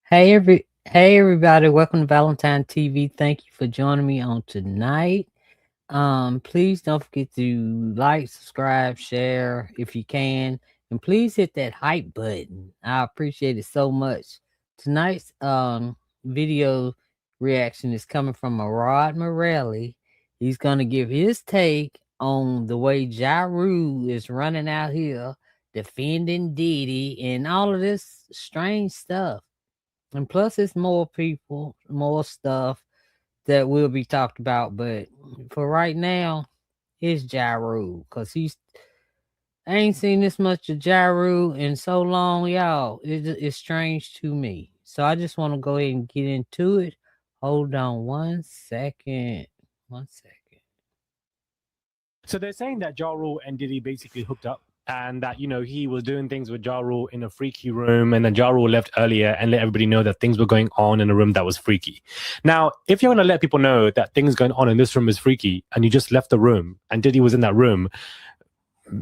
Hey everybody, welcome to Valentine TV. Thank you for joining me on tonight. Please don't forget to like, subscribe, share if you can, and please hit that hype button. I appreciate it so much. Tonight's video reaction is coming from MURAD MERALI. He's gonna give his take on the way Ja Rule is running out here defending Diddy and all of this strange stuff. And plus, it's more people, more stuff that will be talked about. But for right now, it's Ja Rule. Because I ain't seen this much of Ja Rule in so long, y'all. It's strange to me. So I just want to go ahead and get into it. Hold on 1 second. 1 second. So they're saying that Ja Rule and Diddy basically hooked up and that, he was doing things with Ja Rule in a freaky room, and then Ja Rule left earlier and let everybody know that things were going on in a room that was freaky. Now, if you're going to let people know that things going on in this room is freaky and you just left the room and Diddy was in that room,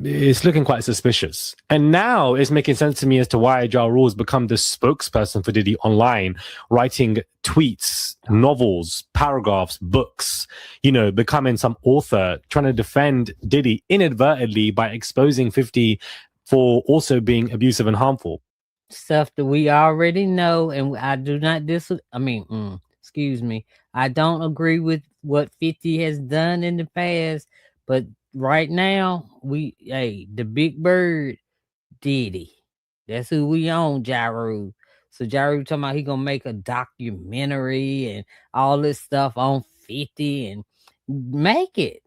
it's looking quite suspicious. And now it's making sense to me as to why Ja Rule has become the spokesperson for Diddy online, writing tweets, novels, paragraphs, books, becoming some author, trying to defend Diddy inadvertently by exposing 50 for also being abusive and harmful. Stuff that we already know, and I do not excuse me. I don't agree with what 50 has done in the past, but right now, the big bird, Diddy. That's who we own, Ja Rule. So Ja Rule talking about he gonna make a documentary and all this stuff on 50 and make it.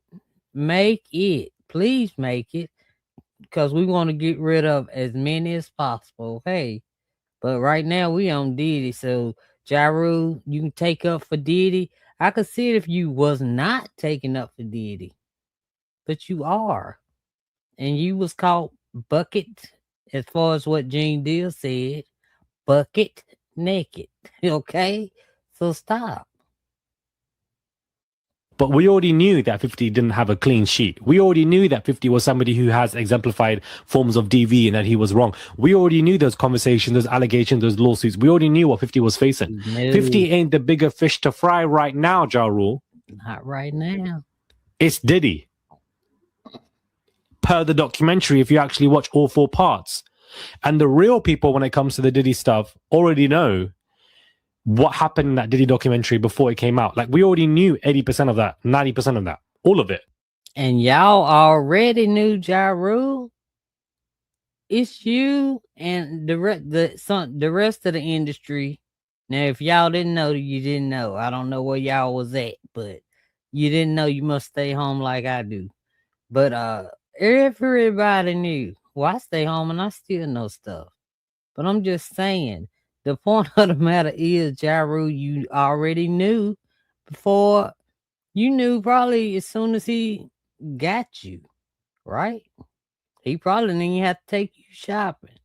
Make it. Please make it. Because we want to get rid of as many as possible. Hey. But right now we on Diddy. So Ja Rule, you can take up for Diddy. I could see it if you was not taking up for Diddy. But you are. And you was caught bucket, as far as what Gene Deal said, bucket naked. Okay? So stop. But we already knew that 50 didn't have a clean sheet. We already knew that 50 was somebody who has exemplified forms of DV and that he was wrong. We already knew those conversations, those allegations, those lawsuits. We already knew what 50 was facing. No. 50 ain't the bigger fish to fry right now, Ja Rule. Not right now. It's Diddy. Per the documentary, if you actually watch all 4 parts. And the real people, when it comes to the Diddy stuff, already know what happened in that Diddy documentary before it came out. Like, we already knew 80% of that, 90% of that, all of it. And y'all already knew Ja Rule. It's you and the rest of the industry. Now, if y'all didn't know, you didn't know. I don't know where y'all was at, but you didn't know. You must stay home like I do. But everybody knew. Well, I stay home and I still know stuff. But I'm just saying, the point of the matter is, Ja Rule, you already knew before. You knew probably as soon as he got you, right? He probably didn't even have to take you shopping.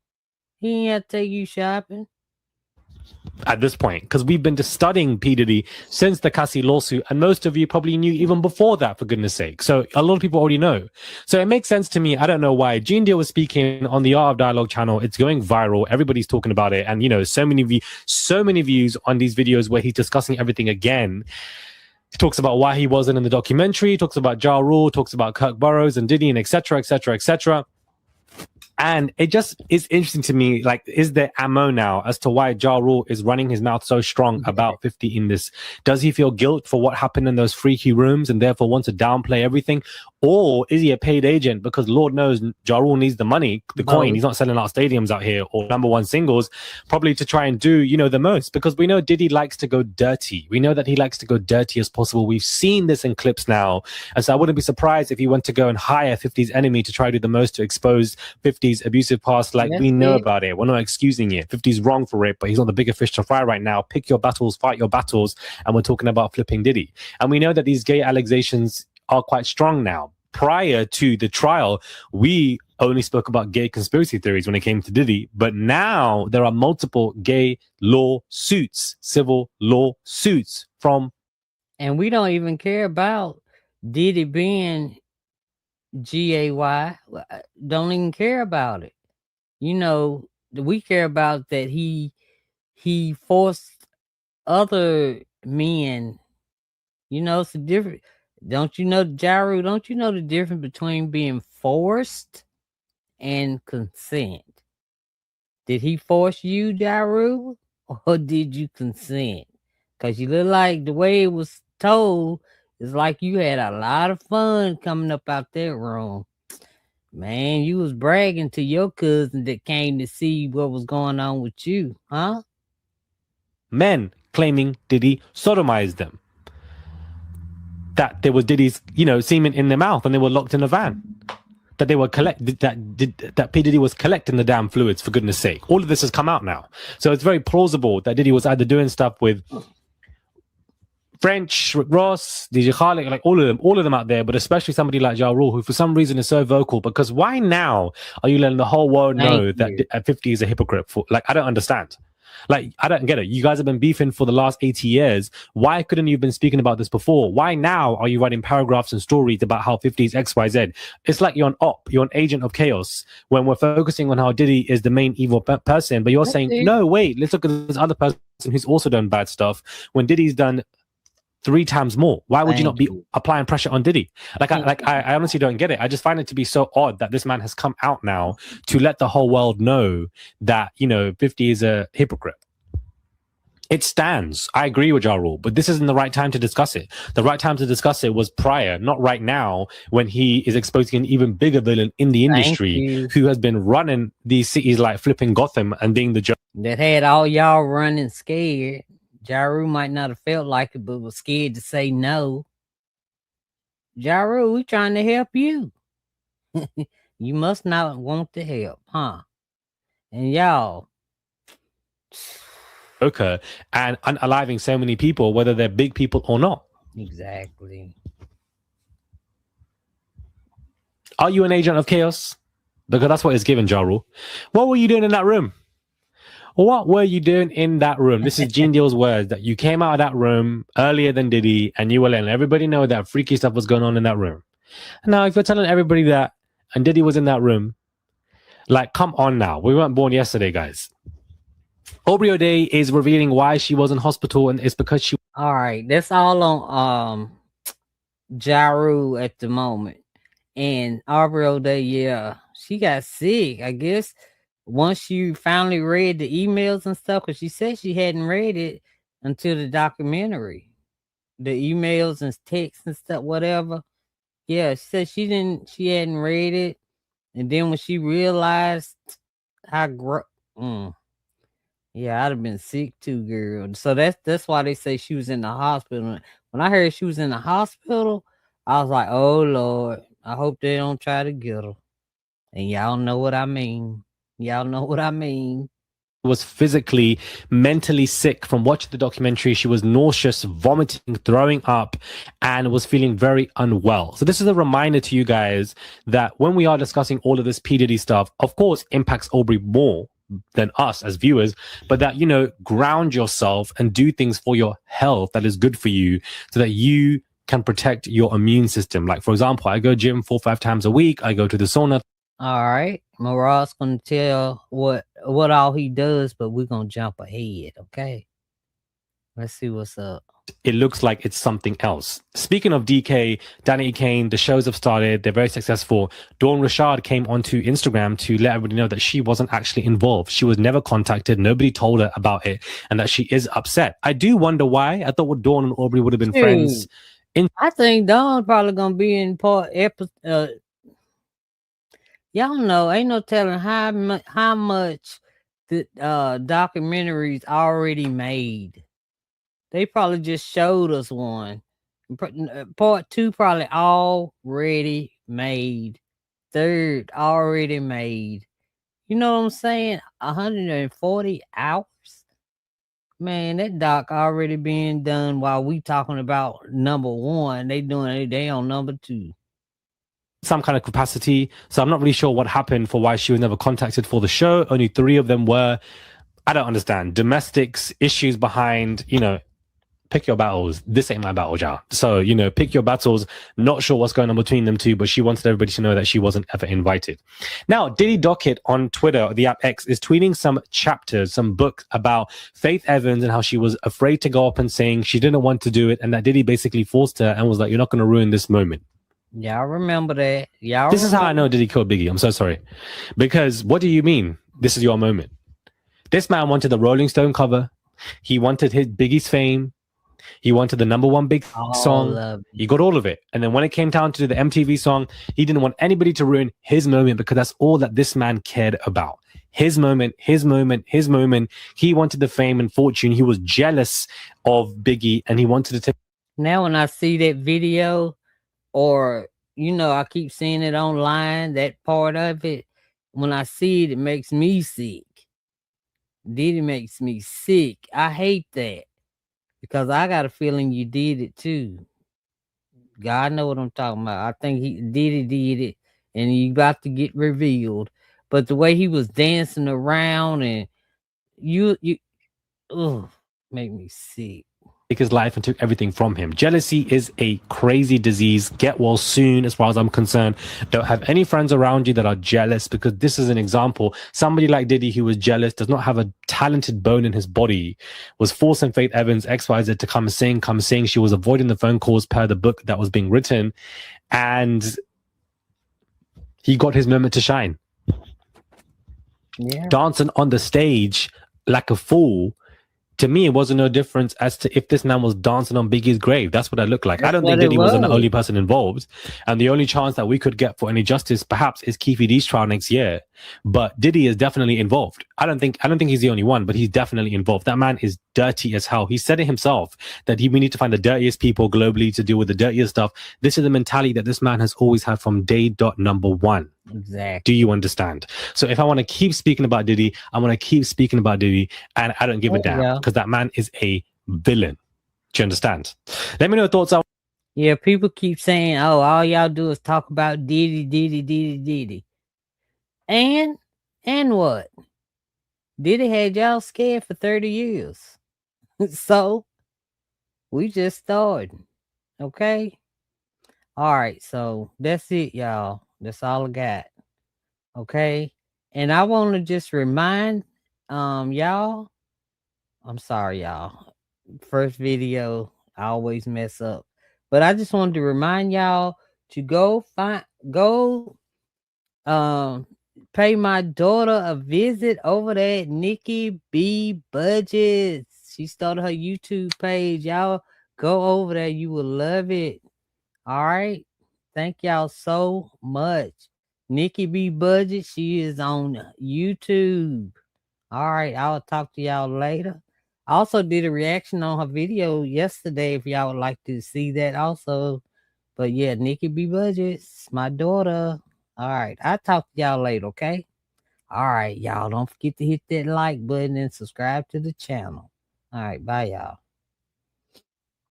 He didn't have to take you shopping. At this point, because we've been just studying P. Diddy since the Cassie lawsuit, and most of you probably knew even before that, for goodness sake. So a lot of people already know. So it makes sense to me. I don't know why. Gene Deal was speaking on the Art of Dialogue channel. It's going viral. Everybody's talking about it. And, so many views on these videos where he's discussing everything again. He talks about why he wasn't in the documentary, talks about Ja Rule, talks about Kirk Burroughs and Diddy and etc., etc., etc. And it just is interesting to me, like, is there ammo now as to why Ja Rule is running his mouth so strong about 50 in this? Does he feel guilt for what happened in those freaky rooms and therefore wants to downplay everything? Or is he a paid agent because Lord knows Ja Rule needs the money, the coin. He's not selling out stadiums out here or #1 singles, probably to try and do, the most, because we know Diddy likes to go dirty. We know that he likes to go dirty as possible. We've seen this in clips now. And so I wouldn't be surprised if he went to go and hire 50's enemy to try to do the most to expose 50's abusive past. Like, we know about it. We're not excusing it. 50's wrong for it, but he's not the bigger fish to fry right now. Pick your battles, fight your battles. And we're talking about flipping Diddy. And we know that these gay allegations are quite strong now. Prior to the trial, we only spoke about gay conspiracy theories when it came to Diddy, but now there are multiple gay lawsuits, civil lawsuits from. And we don't even care about Diddy being GAY. Don't even care about it. We care about that he he forced other men. It's a different. Don't you know, Jaru? Don't you know the difference between being forced and consent? Did he force you, Jaru, or did you consent? Because you look like the way it was told, it's like you had a lot of fun coming up out that room. Man, you was bragging to your cousin that came to see what was going on with you, huh? Men claiming Diddy sodomized them. That there was Diddy's, semen in their mouth and they were locked in a van. That they were that P. Diddy was collecting the damn fluids, for goodness sake. All of this has come out now. So it's very plausible that Diddy was either doing stuff with French, Rick Ross, DJ Khaled, like all of them out there, but especially somebody like Ja Rule, who for some reason is so vocal. Because why now are you letting the whole world know that 50 is a hypocrite? I don't understand. Like, I don't get it. You guys have been beefing for the last 80 years. Why couldn't you have been speaking about this before? Why now are you writing paragraphs and stories about how 50 is XYZ? It's like you're an op, you're an agent of chaos when we're focusing on how Diddy is the main evil person, but you're saying, no, wait, let's look at this other person who's also done bad stuff when Diddy's done 3 times more. Why would you not be applying pressure on Diddy? I honestly don't get it. I just find it to be so odd that this man has come out now to let the whole world know that, 50 is a hypocrite. It stands. I agree with Ja Rule, but this isn't the right time to discuss it. The right time to discuss it was prior, not right now, when he is exposing an even bigger villain in the industry who has been running these cities like flipping Gotham and being the judge. That had all y'all running scared. Ja Rule might not have felt like it, but was scared to say no. Ja Rule, we trying to help you. You must not want the help, huh? And y'all. Okay. And unaliving so many people, whether they're big people or not. Exactly. Are you an agent of chaos? Because that's what it's given, Ja Rule. What were you doing in that room? What were you doing in that room? This is Gene Deal's words, that you came out of that room earlier than Diddy and you were letting everybody know that freaky stuff was going on in that room. Now, if you're telling everybody that and Diddy was in that room, like, come on now. We weren't born yesterday, guys. Aubrey O'Day is revealing why she was in hospital, and it's because she... All right, that's all on Ja Rule at the moment. And Aubrey O'Day, yeah, she got sick, I guess. Once you finally read the emails and stuff, because she said she hadn't read it until the documentary, the emails and texts and stuff, whatever. Yeah, she said she hadn't read it, and then when she realized how yeah, I'd have been sick too, girl. So that's why they say she was in the hospital. When I heard she was in the hospital, I was like, oh Lord, I hope they don't try to get her. And y'all know what I mean. Y'all know what I mean. Was physically, mentally sick from watching the documentary. She was nauseous, vomiting, throwing up, and was feeling very unwell. So this is a reminder to you guys that when we are discussing all of this P. Diddy stuff, of course, impacts Aubrey more than us as viewers, but that, ground yourself and do things for your health that is good for you so that you can protect your immune system. Like, for example, I go gym 4-5 times a week. I go to the sauna. All right. Murad's gonna tell what all he does, but we're gonna jump ahead, okay? Let's see what's up. It looks like it's something else. Speaking of DK, Danity Kane, the shows have started. They're very successful. Dawn Rashad came onto Instagram to let everybody know that she wasn't actually involved. She was never contacted. Nobody told her about it, and that she is upset. I do wonder why. I thought Dawn and Aubrey would have been friends. I think Dawn's probably gonna be in part episode. Y'all know, ain't no telling how much the documentaries already made. They probably just showed us one. Part 2 probably already made. 3rd already made. You know what I'm saying? 140 hours. Man, that doc already being done while we talking about number 1. They on number 2. Some kind of capacity. So I'm not really sure what happened for why she was never contacted for the show. Only 3 of them were. I don't understand. Domestics, issues behind, pick your battles. This ain't my battle, Jao. So, you know, pick your battles. Not sure what's going on between them two, but she wanted everybody to know that she wasn't ever invited. Now, Diddy Docket on Twitter, the app X, is tweeting some chapters, some books about Faith Evans and how she was afraid to go up and saying she didn't want to do it, and that Diddy basically forced her and was like, you're not going to ruin this moment. Y'all remember that. Y'all This is how I remember. know Diddy killed Biggie. I'm so sorry. Because what do you mean? This is your moment. This man wanted the Rolling Stone cover. He wanted his Biggie's fame. He wanted the #1 big All song. of it. He got all of it. And then when it came down to the MTV song, he didn't want anybody to ruin his moment because that's all that this man cared about. His moment, his moment, his moment. He wanted the fame and fortune. He was jealous of Biggie and he wanted to take. Now when I see that video, or you know, I keep seeing it online, that part of it, when I see it, it makes me sick. Diddy makes me sick. I hate that because I got a feeling you did it too. God know what I'm talking about. I think Diddy did it, and he about to get revealed. But the way he was dancing around and you, ugh, make me sick. His life and took everything from him. Jealousy is a crazy disease. Get well soon, as far as I'm concerned. Don't have any friends around you that are jealous, because this is an example. Somebody like Diddy who was jealous, does not have a talented bone in his body, was forcing Faith Evans, XYZ, to come sing. She was avoiding the phone calls per the book that was being written. And he got his moment to shine. Yeah. Dancing on the stage like a fool. To me, it wasn't no difference as to if this man was dancing on Biggie's grave. That's what I look like. That's I don't what think it Diddy wasn't the was. only person involved. And the only chance that we could get for any justice, perhaps, is Keefe D's trial next year. But Diddy is definitely involved. I don't think he's the only one, but he's definitely involved. That man is dirty as hell. He said it himself that we need to find the dirtiest people globally to deal with the dirtiest stuff. This is the mentality that this man has always had from day dot number one. Exactly. Do you understand? So if I want to keep speaking about Diddy, I want to keep speaking about Diddy, and I don't give a damn, because that man is a villain. Do you understand? Let me know your thoughts. Yeah, people keep saying, "Oh, all y'all do is talk about Diddy." And what? Diddy had y'all scared for 30 years. So we just started. Okay. All right. So that's it, y'all. That's all I got. Okay. And I want to just remind y'all. I'm sorry, y'all. First video, I always mess up. But I just wanted to remind y'all to go pay my daughter a visit over there at Nikki B Budgets. She started her YouTube page. Y'all go over there. You will love it. All right. Thank y'all so much. Nikki B Budget. She is on YouTube. All right. I'll talk to y'all later. I also did a reaction on her video yesterday if y'all would like to see that also. But yeah, Nikki B Budgets, my daughter. All right. I'll talk to y'all later, okay? All right, y'all. Don't forget to hit that like button and subscribe to the channel. All right, bye, y'all.